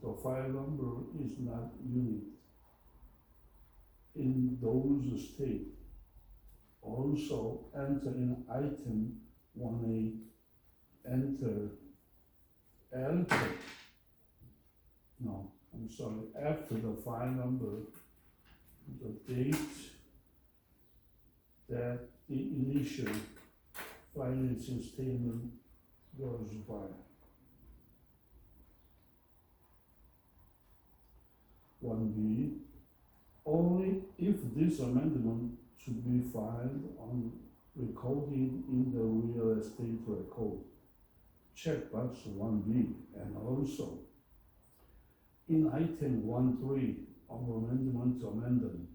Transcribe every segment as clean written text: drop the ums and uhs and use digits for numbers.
the file number is not unique in those states. Also enter in item 1A, enter after the file number, the date that the initial financing statement was by. 1B, only if this amendment should be filed on recording in the real estate record. Checkbox 1B, and also in item 1.3 of amendment amended,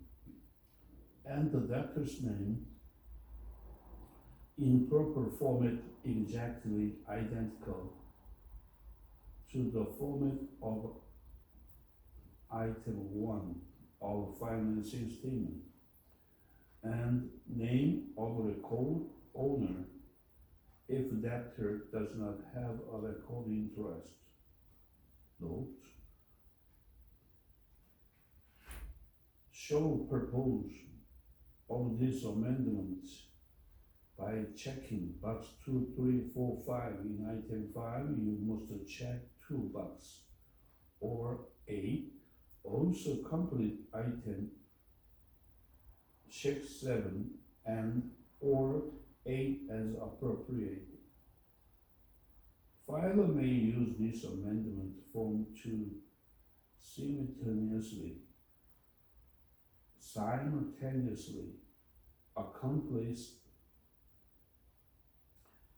and the debtor's name in proper format exactly identical to the format of item 1 of financing statement, and name of record owner if debtor does not have a record interest. Note, show purpose of this amendment by checking box 2, 3, 4, 5. In item 5, you must check 2 boxes, or 8. Also complete item 6, 7, and or 8 as appropriate. Filer may use this amendment form to simultaneously accomplish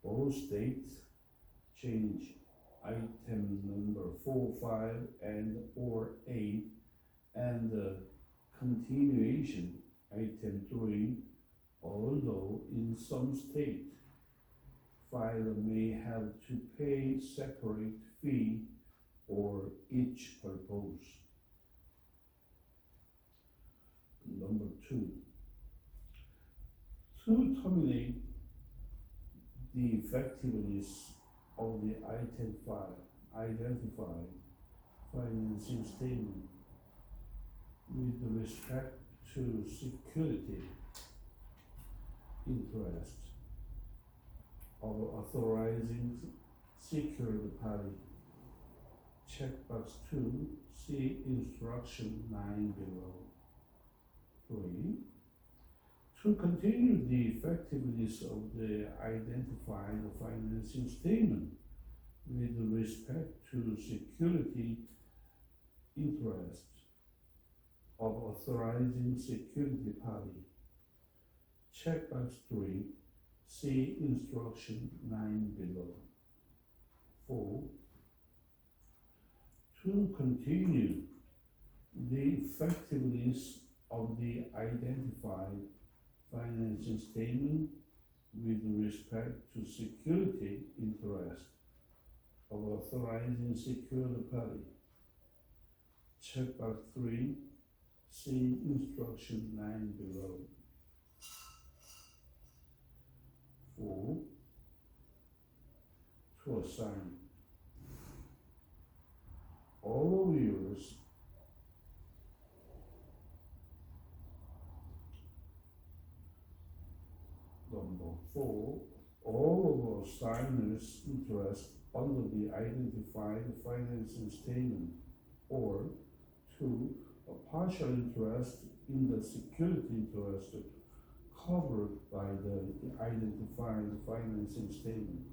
both date change, item number 4, 5, and or 8, and continuation, item 3, although in some state, filer may have to pay separate fee for each purpose. Number 2, to terminate the effectiveness of the item 5 identified financing statement with respect to security interest of authorizing secured party. Checkbox 2, see instruction 9 below. 3, to continue the effectiveness of the identified financing statement with respect to security interest of authorizing security party. Checkbox 3, see instruction 9 below. 4, to continue the effectiveness of the identified financing statement with respect to security interest of authorizing secured party. Checkbox 3, see instruction 9 below. 4, to assign all viewers number 4, all of assigners' interest under the identified financing statement, or 2, a partial interest in the security interest covered by the identified financing statement,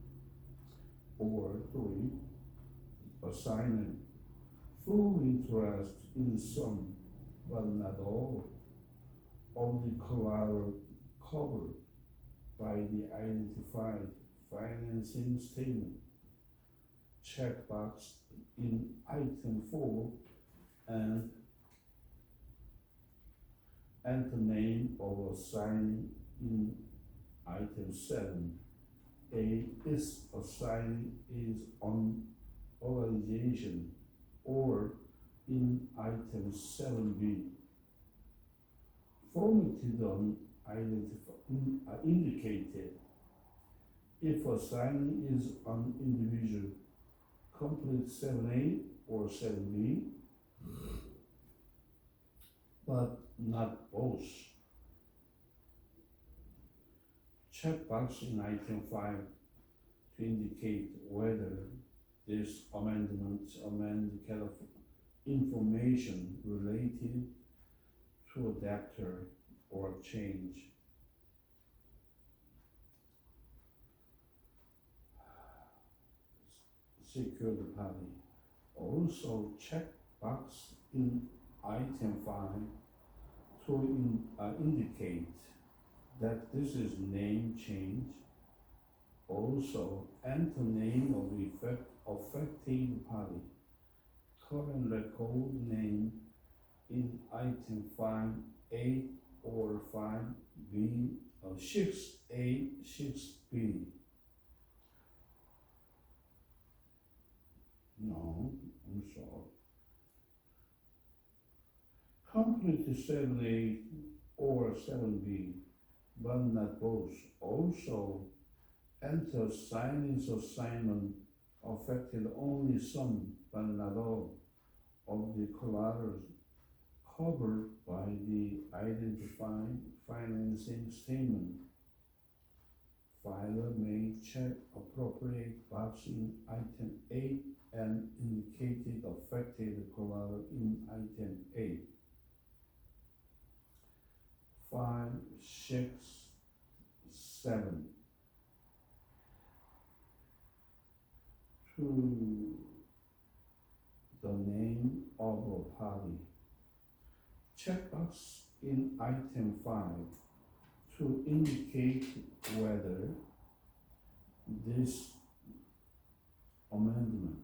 or 3, assigning full interest in some but not all of the collateral covered by the identified financing statement. Checkbox in item 4 and enter name of assignee in item 7. A is assignee is on organization, or in item 7b. Formatted on indicated. If assignee is an individual, complete 7A or 7B, but not both. Check box in item 5 to indicate whether this amendment amend information related to adapter or change. Secure the party. Also check box in item 5 to indicate that this is name change. Also enter name of affected party. Current record name in item 5A or 5B or 6A, 6B. No, I'm sorry. Complete 7A or 7B, but not both. Also enter signings assignment affected only some, but not all, of the collaterals covered by the identified financing statement. Filer may check appropriate box in item 8 and indicated affected collateral in item 8. 5, 6, 7. To the name of a party. Checkbox in item 5 to indicate whether this amendment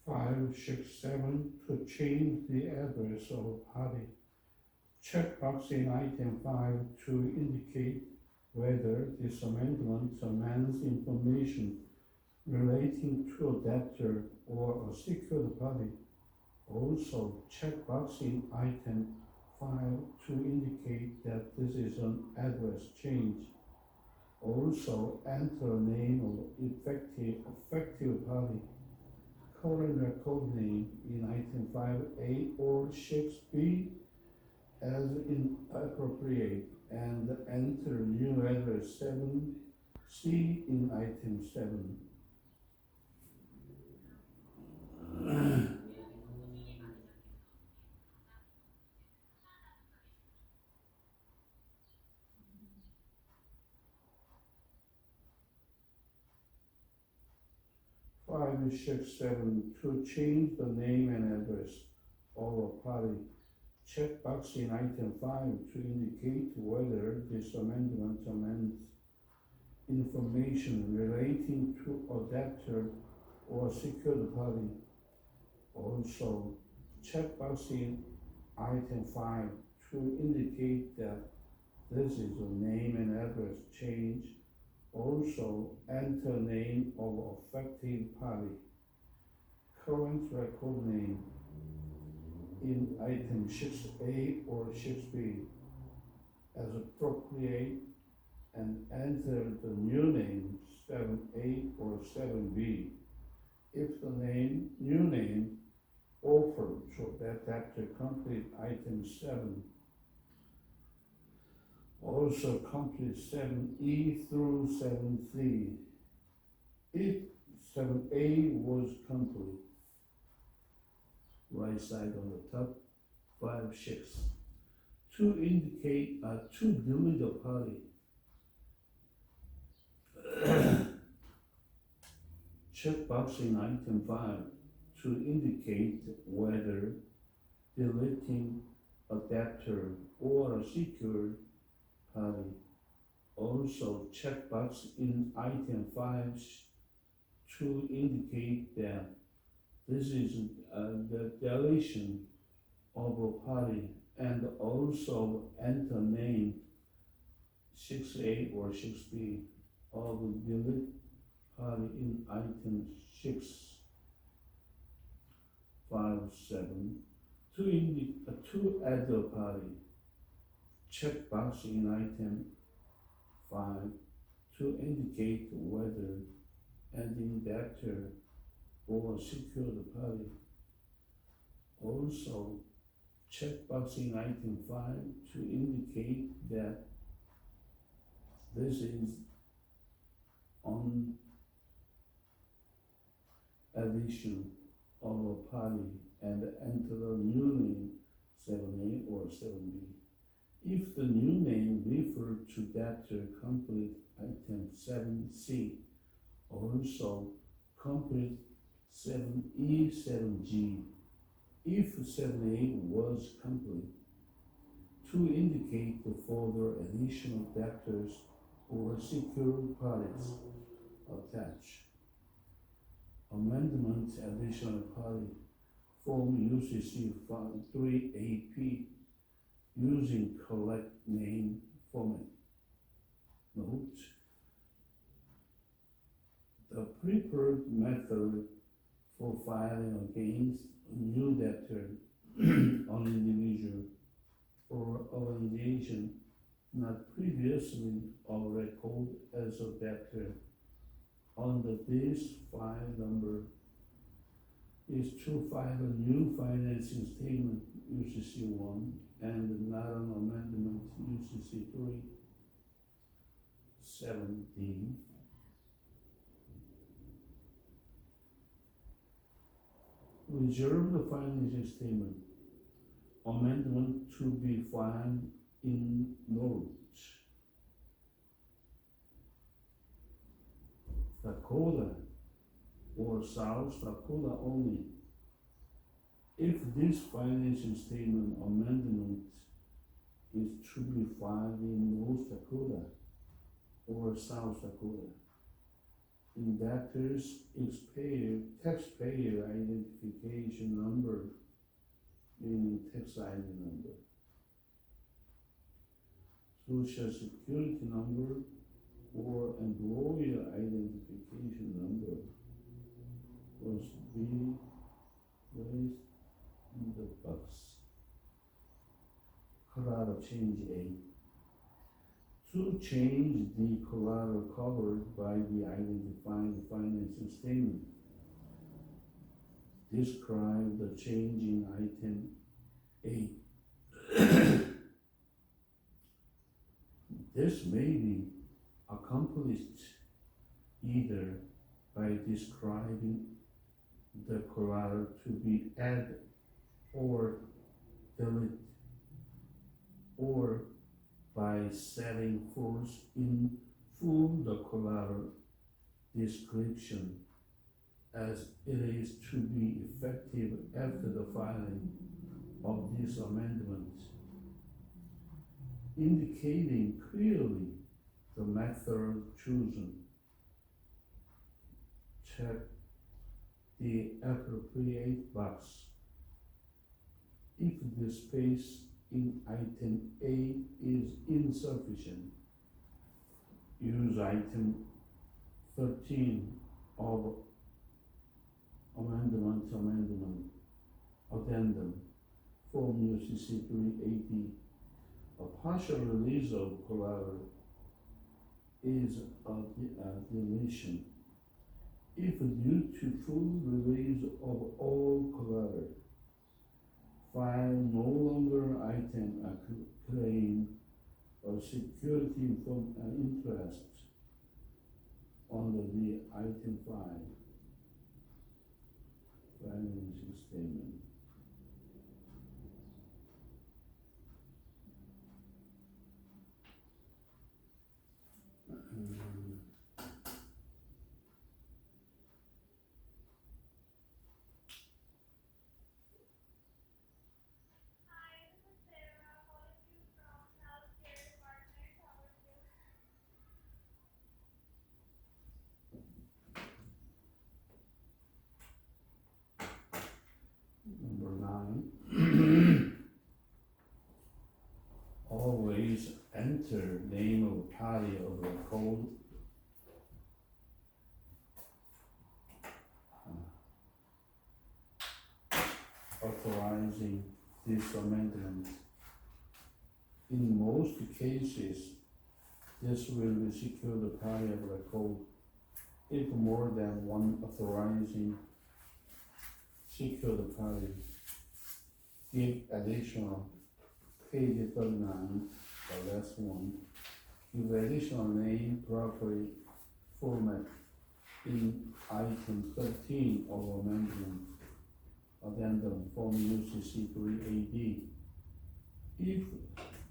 5, 6, 7 to change the address of a party. Check box in item 5 to indicate whether this amendment amends information relating to a debtor or a secured party. Also, check box in item 5 to indicate that this is an address change. Also, enter name of effective party, current record name in item 5A or 6B as inappropriate, and enter new address 7C in item 7. 5, 6, 7 to change the name and address of a party. Check box in item 5 to indicate whether this amendment amends information relating to a debtor or secured party. Also, check box in item 5 to indicate that this is a name and address change. Also, enter name of affected party, current record name in item 6A or 6B as appropriate, and enter the new name 7A or 7B if the new name offered so that debtor complete item 7. Also complete 7E through 7C. If 7A was complete, right side on the top, 5, 6. To indicate, to delete a party. Check box in item 5 to indicate whether deleting a debtor or a secured party. Also, check box in item 5 to indicate that this is the deletion of a party, and also enter name 6A or 6B of the delete party in item 6, 5, 7 to add a party. Check box in item 5 to indicate whether adding debtor or secured party. Also, check box in item 5 to indicate that this is on addition of a party, and enter the new name 7A or 7B. If the new name referred to debtor, complete item 7C. Also complete 7E, 7G. If 7A was complete, to indicate the further addition of debtors or secured parties attached. Amendment additional party form UCC 3AP using collect name format. Note: the preferred method for filing against a new debtor on individual or organization not previously on record as a debtor under this file number is to file a new financing statement UCC 1 and not an amendment UCC 3. 7D. Reserve the financing statement amendment to be filed in notes. Dakota or South Dakota only. If this financing statement amendment is to be filed in North Dakota or South Dakota, in debtor's taxpayer identification number, meaning tax ID number, social security number, or employer identification number must be placed in the box. Collateral change A. To change the collateral covered by the identified financing statement, describe the change in item A. This may be accomplished either by describing the collateral to be added or deleted, or by setting forth in full the collateral description as it is to be effective after the filing of this amendment, indicating clearly the method chosen. Check the appropriate box. If the space in item A is insufficient, use item 13 of addendum Form UCC 380. A partial release of collateral is a deletion. If due to full release of all collateral, file no longer item a claim or security from interest under the item 5 financing statement. Number 9. Always enter name of party of record authorizing this amendment. In most cases, this will secure the party of record if more than one authorizing secure the party. Give additional page 39, the last one. Give additional name properly format in item 13 of amendment addendum Form UCC 380. If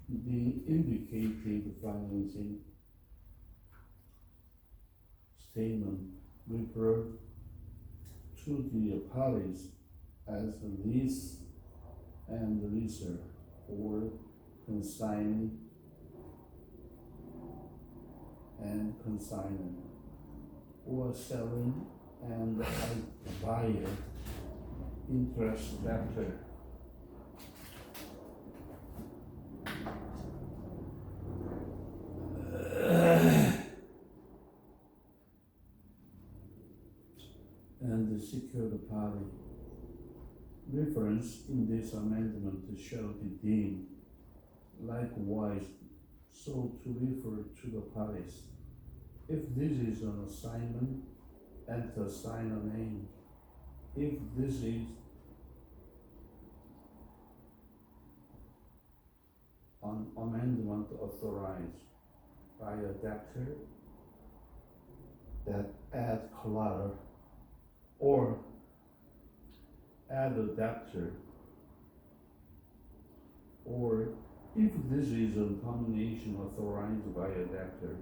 the indicated financing statement refer to the parties as a lease and leaser or consignee and consignor, or selling and buyer, interest debtor. And the secured party. Reference in this amendment shall be deemed likewise so to refer to the parties. If this is an assignment, enter signer name. If this is an amendment authorized by a debtor that add collateral, or add a debtor, or if this is a combination authorized by a debtor,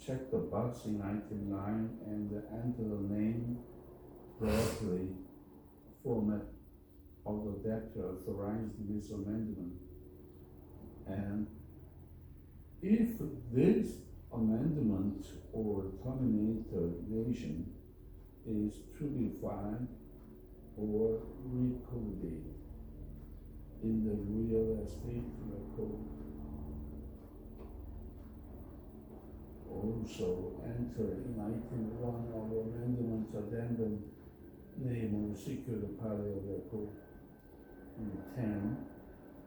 check the box in item 9 and enter the name properly format of the debtor authorized this amendment. And if this amendment or termination is to be filed or recorded in the real estate record. Also enter in item 1 of amendment addendum name of secured party of record. 10.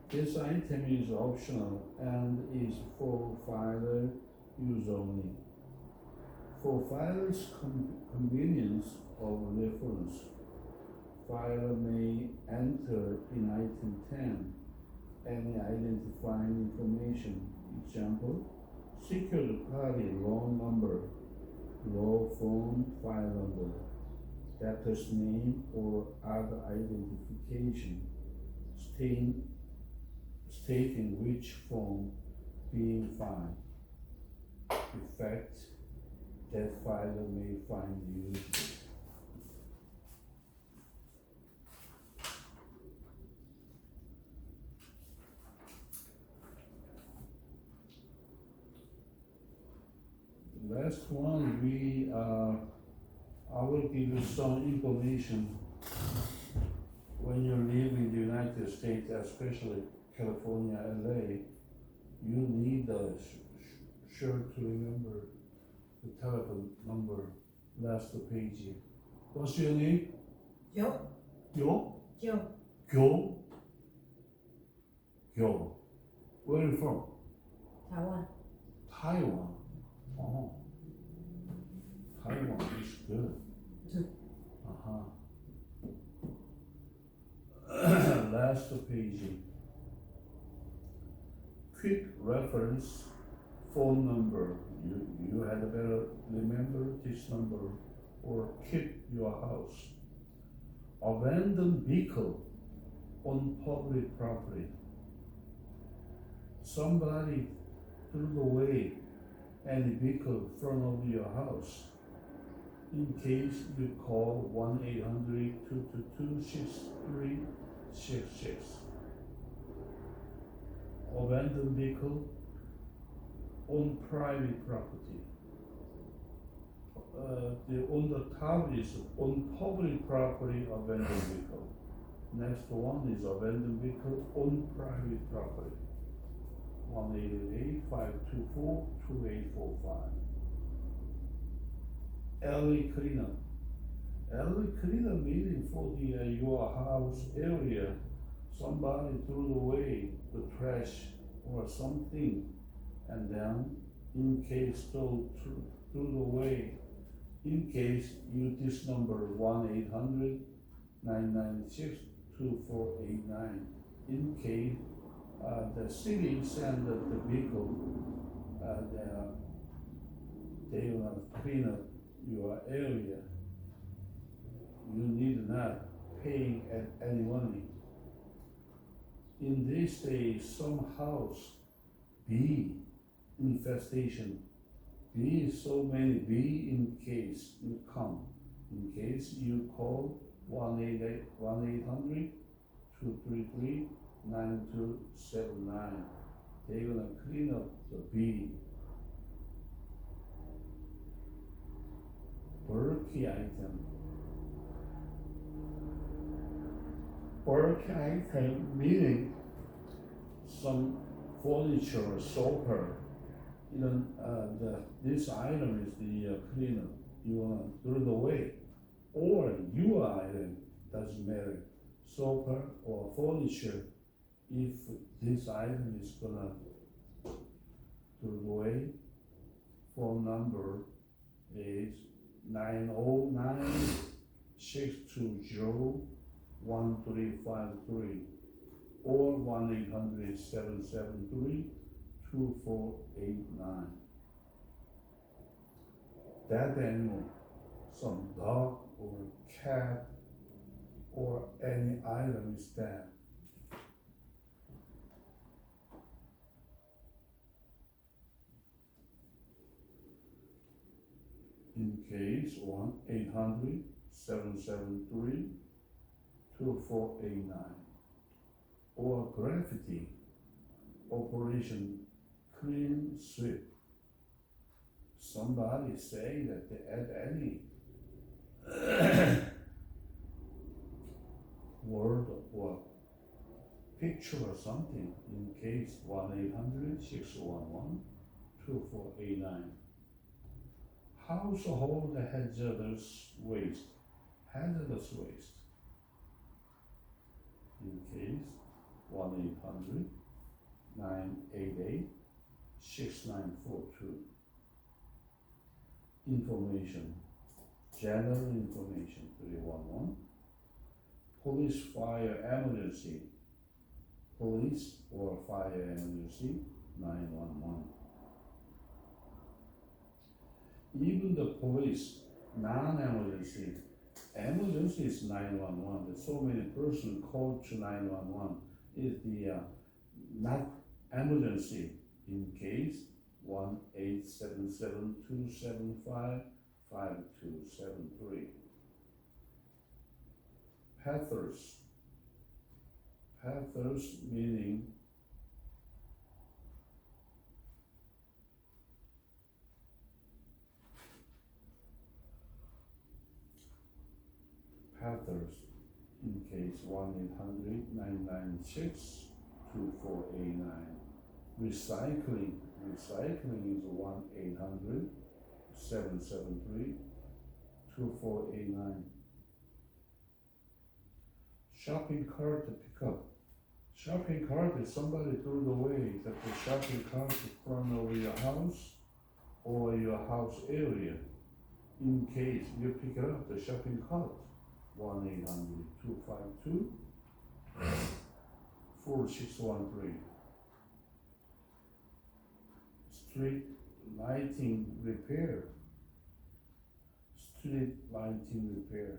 This item is optional and is for filer use only. For filer's convenience of reference, filer may enter in item 10 any identifying information. Example, secured party loan number, law firm file number, debtor's name or other identification, stating which form being filed. Effect that filer may find useful. The last one, I will give you some information. When you live in the United States, especially California, LA, you need sure to remember the telephone number, last page. What's your name? Yo. Yo? Yo. Gyo? Gyo. Where are you from? Taiwan. Taiwan. Oh. Taiwan is good. Good. Last page. Quick reference phone number. You had better remember this number or keep your house. Abandoned vehicle on public property. Somebody threw away any vehicle in front of your house. In case you call 1-800-222-6366. Abandoned vehicle on private property. On the top is on public property abandoned vehicle. Next one is abandoned vehicle on private property. 1-888-524-2845. LA cleanup. LA cleanup meaning for your house area. Somebody threw away the trash or something, and then in case threw away, in case you this number 1-800-996-2489. In case the city send the vehicle, they will clean up your area. You need not pay any money. In these days, some house bee infestation. Bee so many bee in case you come. In case you call 1-800-233-9279. They're gonna clean up the bee. Bulky item. Bulky item meaning some furniture, sofa. This item is the cleaner. You wanna throw it away, or your item doesn't matter, sofa or furniture. If this item is gonna throw it away, phone number is 909-620-1353 or 1-800-773-2489. That animal, some dog or cat or any item is dead. In case 1-800-773-2489 or graffiti operation clean sweep. somebody say that they add any word or picture or something in case 1-800-611-2489. Household hazardous waste. Hazardous waste. In case 1-800-988-6942. Information. General information 311. Police fire emergency. Police or fire emergency 911. Even the police non-emergency, emergency is 911. There's so many persons called to 911 is the not emergency in case 1-877-275-5273. Pathers. Pathers meaning Pathers in case 1-800-996-2489. Recycling. Recycling is 1-800-773-2489. Shopping cart to pick up. Shopping cart is somebody threw it away that the shopping cart in front of your house or your house area. In case you pick it up, the shopping cart. 1-800-252-4613. Street lighting repair. Street lighting repair.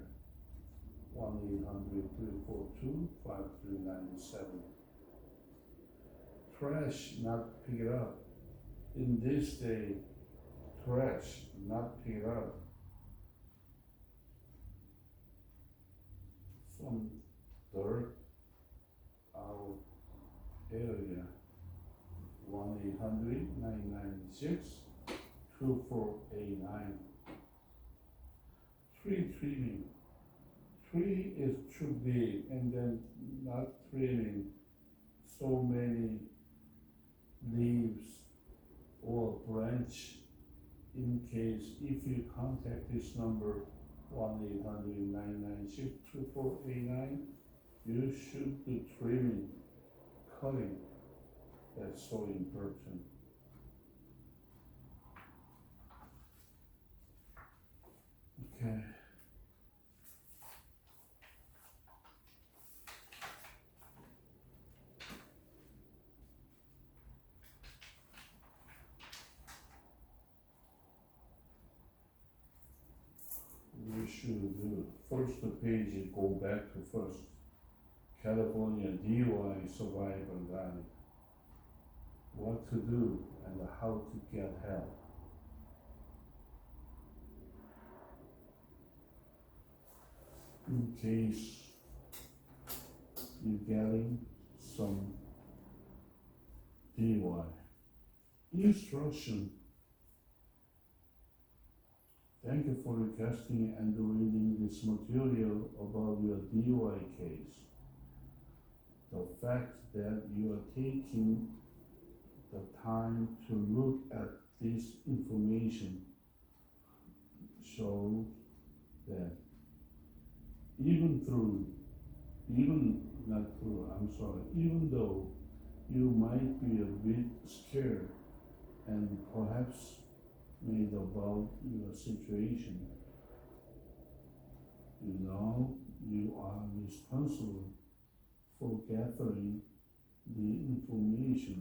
1-800-342-5397. Trash not pick it up. In this day, trash not pick it up. Some dirt out area. 1-800-996-2489. Tree trimming. Tree is too big and then not trimming so many leaves or branch. In case if you contact this number 1-800-996-2489, you should do trimming, cutting. That's so important. Okay. We should do first page, go back to first. California DUI survivor guide. What to do and how to get help. In case you're getting some DUI. Instruction. Thank you for requesting and reading this material about your DUI case. The fact that you are taking the time to look at this information shows that even though you might be a bit scared and perhaps made about your situation, you know you are responsible for gathering the information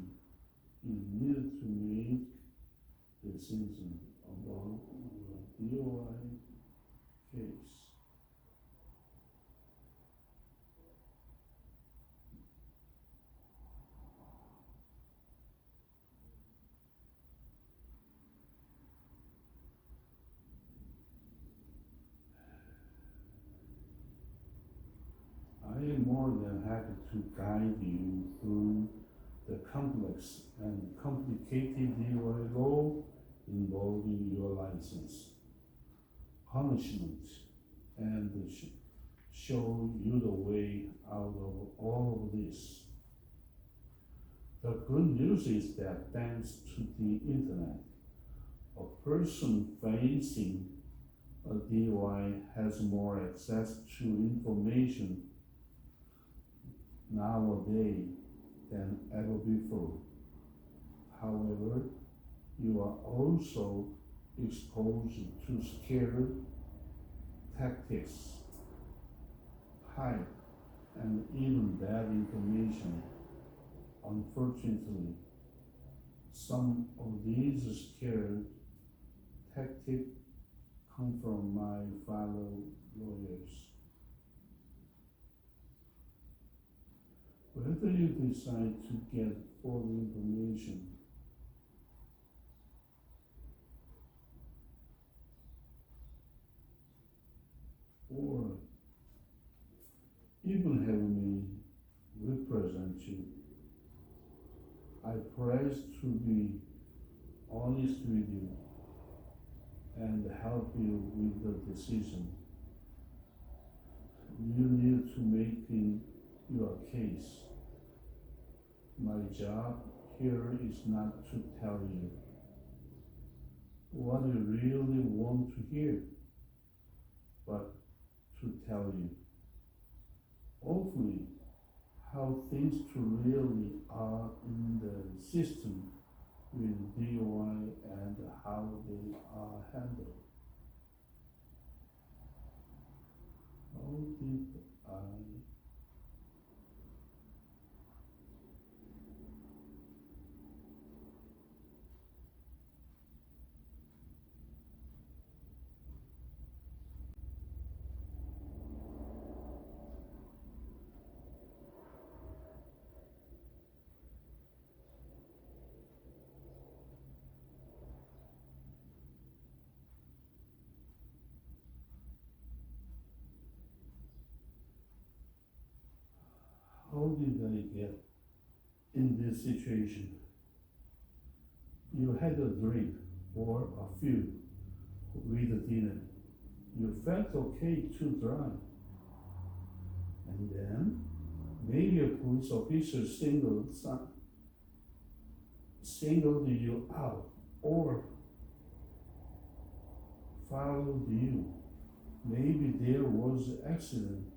you need to make decision about your DUI case. I am more than happy to guide you through the complex and complicated DUI law involving your license, punishment, and show you the way out of all of this. The good news is that thanks to the internet, a person facing a DUI has more access to information nowadays than ever before. However, you are also exposed to scare tactics, hype, and even bad information. Unfortunately, some of these scare tactics come from my fellow lawyers. Whether you decide to get full information or even have me represent you, I pledge to be honest with you and help you with the decision. You need to make in your case. My job here is not to tell you what you really want to hear, but to tell you, hopefully, how things really are in the system with DUI and how they are handled. How did I get in this situation? You had a drink or a few with dinner. You felt okay to drive. And then maybe a police officer singled you out or followed you. Maybe there was an accident.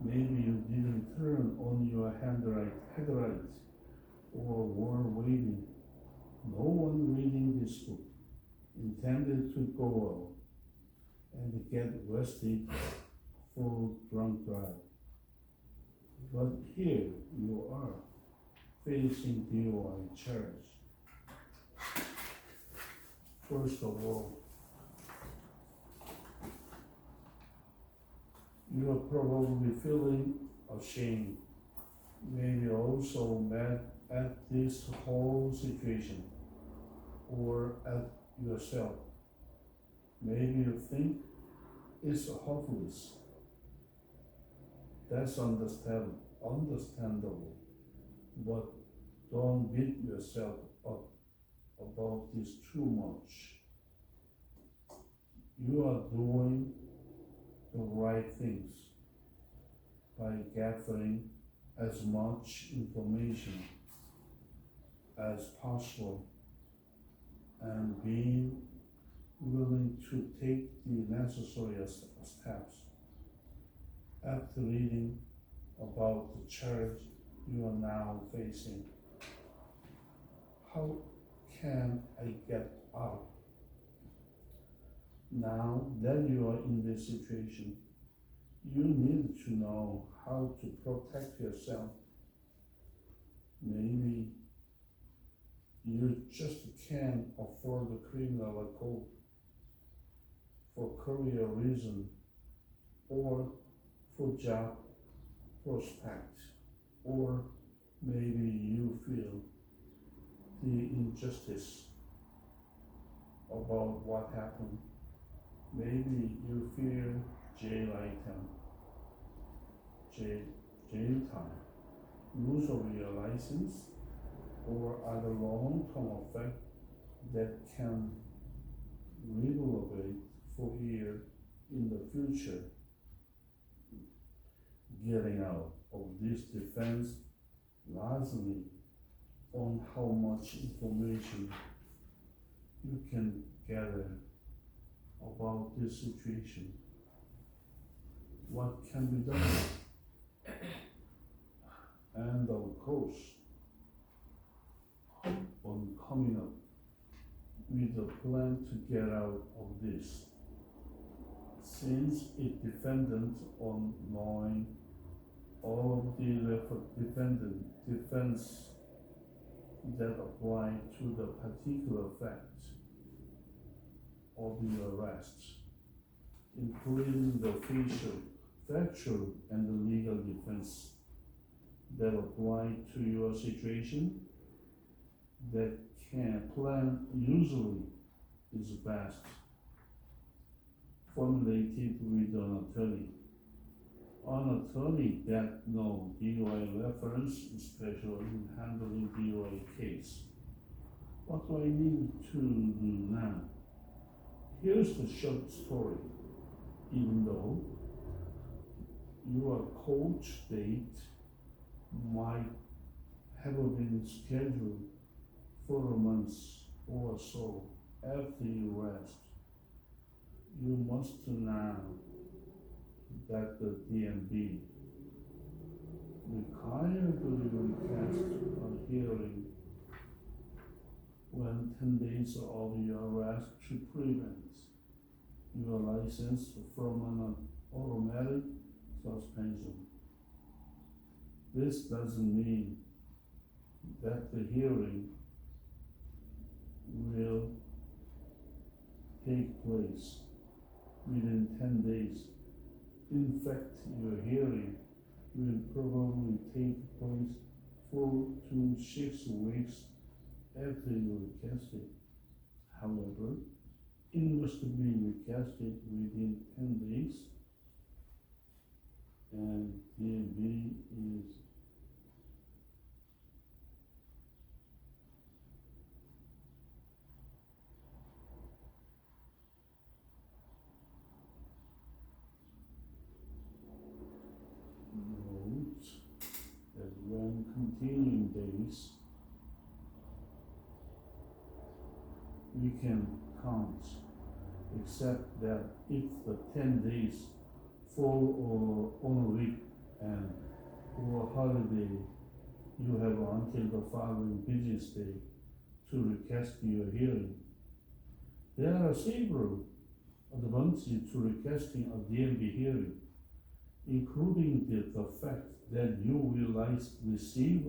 Maybe you didn't turn on your headlight or were waiting. No one reading this book intended to go out and get arrested for drunk drive. But here you are, facing DUI charge. First of all, you are probably feeling ashamed, maybe also mad at this whole situation or at yourself. Maybe you think it's hopeless. That's understandable, but don't beat yourself up about this too much. You are doing the right things by gathering as much information as possible and being willing to take the necessary steps. After reading about the charge you are now facing, how can I get out? Now that you are in this situation, you need to know how to protect yourself. Maybe you just can't afford a criminal code for career reason or for job prospect, or maybe you feel the injustice about what happened. Maybe you fear jail time, loss of your license, or other long-term effects that can relocate for year in the future. Getting out of this defense largely on how much information you can gather about this situation. What can be done? And of course, on coming up with a plan to get out of this, since it dependent on knowing all of the defense that apply to the particular fact of the arrest, including the factual and the legal defense that apply to your situation. That can plan usually is best formulated with an attorney. An attorney that knows DOI reference, especially in handling DOI case. What do I need to do now? Here's the short story. Even though your court date might have been scheduled for a month or so after you arrest, you must know that the DMV required to request a hearing when 10 days of your arrest to prevent your license from an automatic suspension. This doesn't mean that the hearing will take place within 10 days. In fact, your hearing will probably take place 4 to 6 weeks after you request it. However, it must be requested within 10 days, and DMV is note that when continuing days, we can count, except that if the 10 days fall on a week and or holiday, you have until the following business day to request your hearing. There are several advantages to requesting a DMV hearing, including the fact that you will receive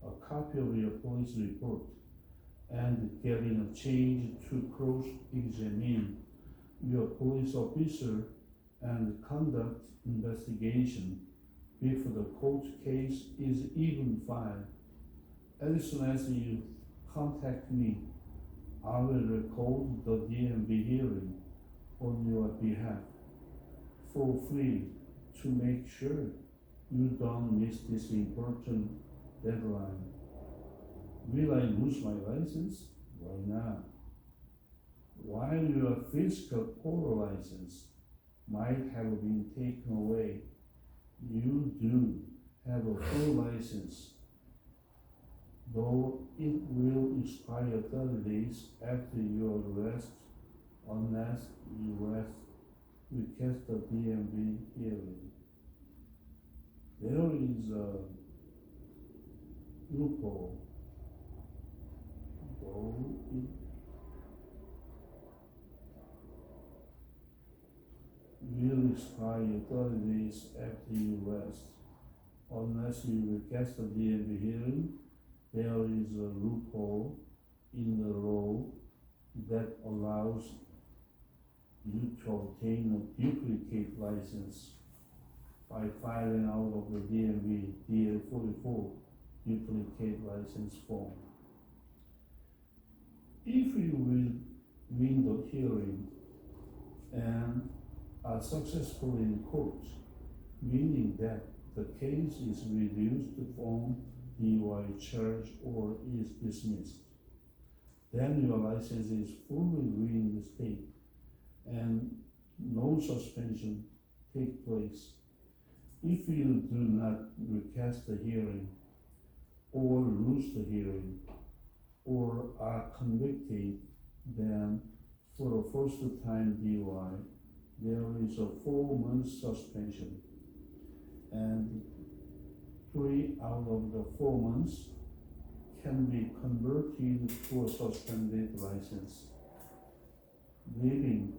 a copy of your police report and getting a change to cross-examine your police officer and conduct investigation before the court case is even filed. As soon as you contact me, I will record the DMV hearing on your behalf for free to make sure you don't miss this important deadline. Will I lose my license? Why not? While your physical auto license might have been taken away, you do have a full license, though it will expire 30 days after your arrest unless you request a DMV hearing. There is a loophole, though it will expire 30 days after you arrest. Unless you request a DMV hearing, there is a loophole in the law that allows you to obtain a duplicate license by filing out of the DMV DL44 duplicate license form. If you will win the hearing and are successful in court, meaning that the case is reduced from DUI charge or is dismissed, then your license is fully reinstated and no suspension take place. If you do not request the hearing, or lose the hearing, or are convicted, then for the first time DUI, there is a 4-month suspension, and 3 out of the 4 months can be converted to a suspended license, leaving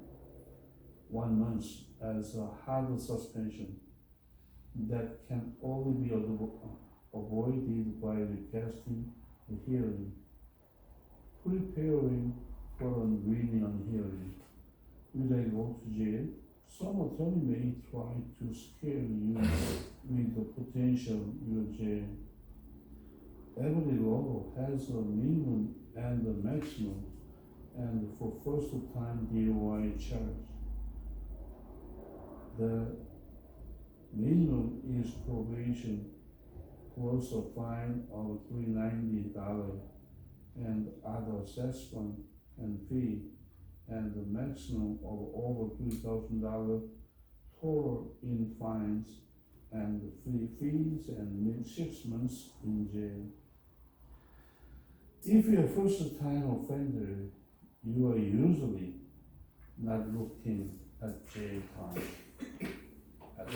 1 month as a hard suspension that can only be avoided by requesting a hearing. Preparing for a reading hearing. Will I go to jail? Some attorney may try to scare you with the potential your jail. Every law has a minimum and a maximum, and for first time DUI charge, the minimum is probation plus a fine of $390 and other assessment and fee, and the maximum of over $3,000 total in fines and fees and 6 months in jail. If you're a first time offender, you are usually not looking at jail time at all.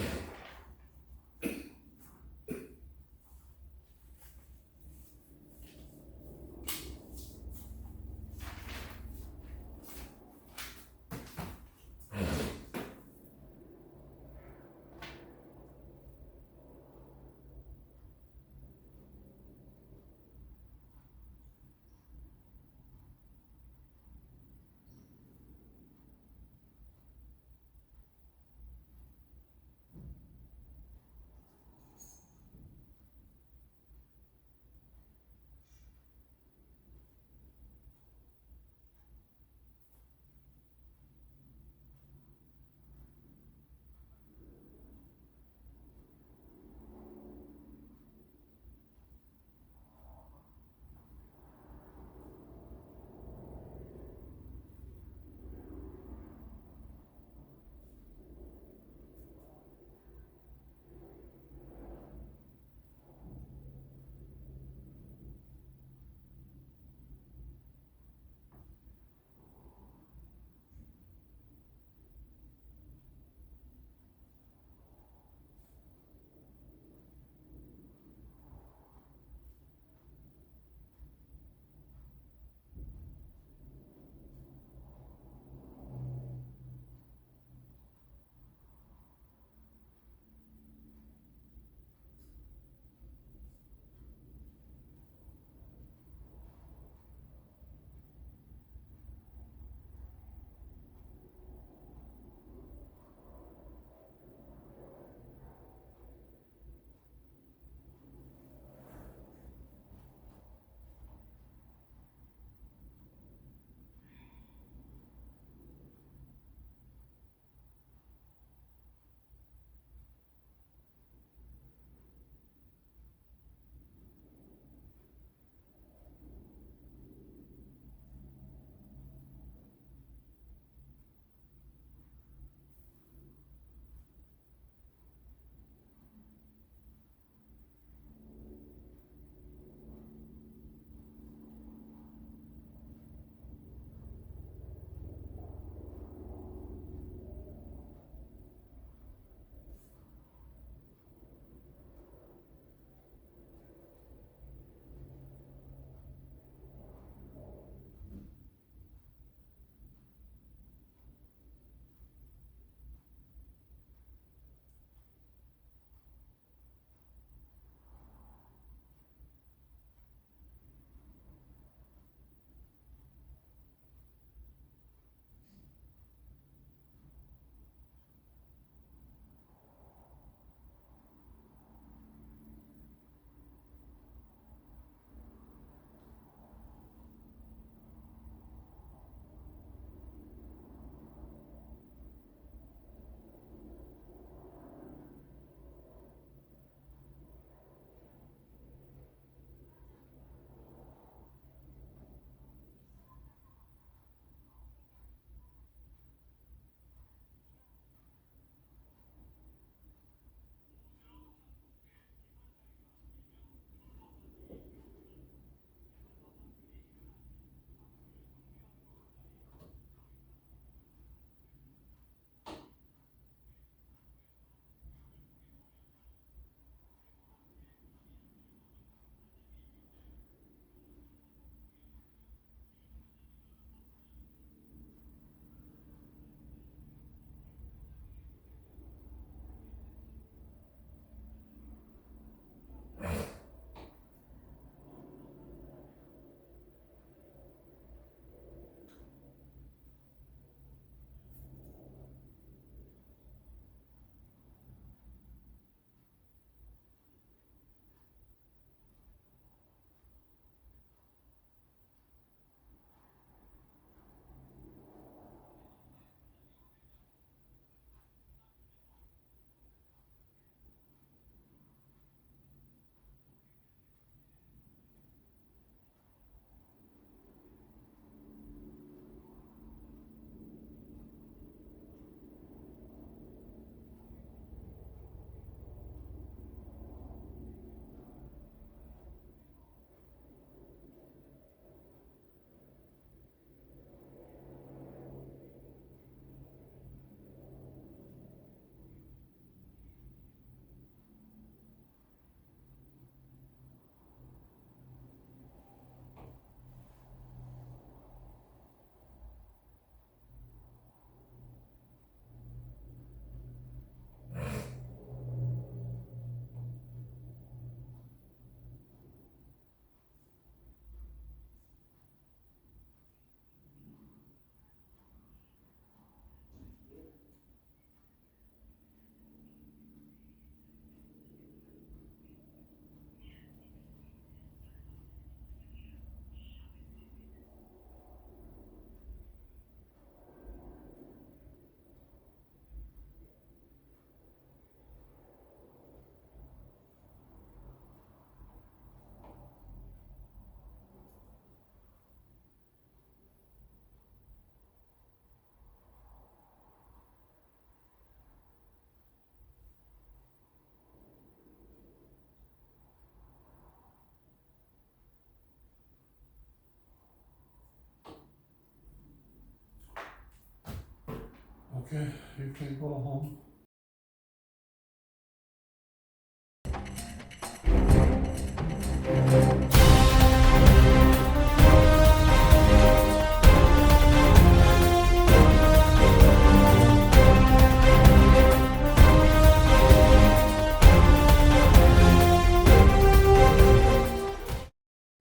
Okay, you can go home.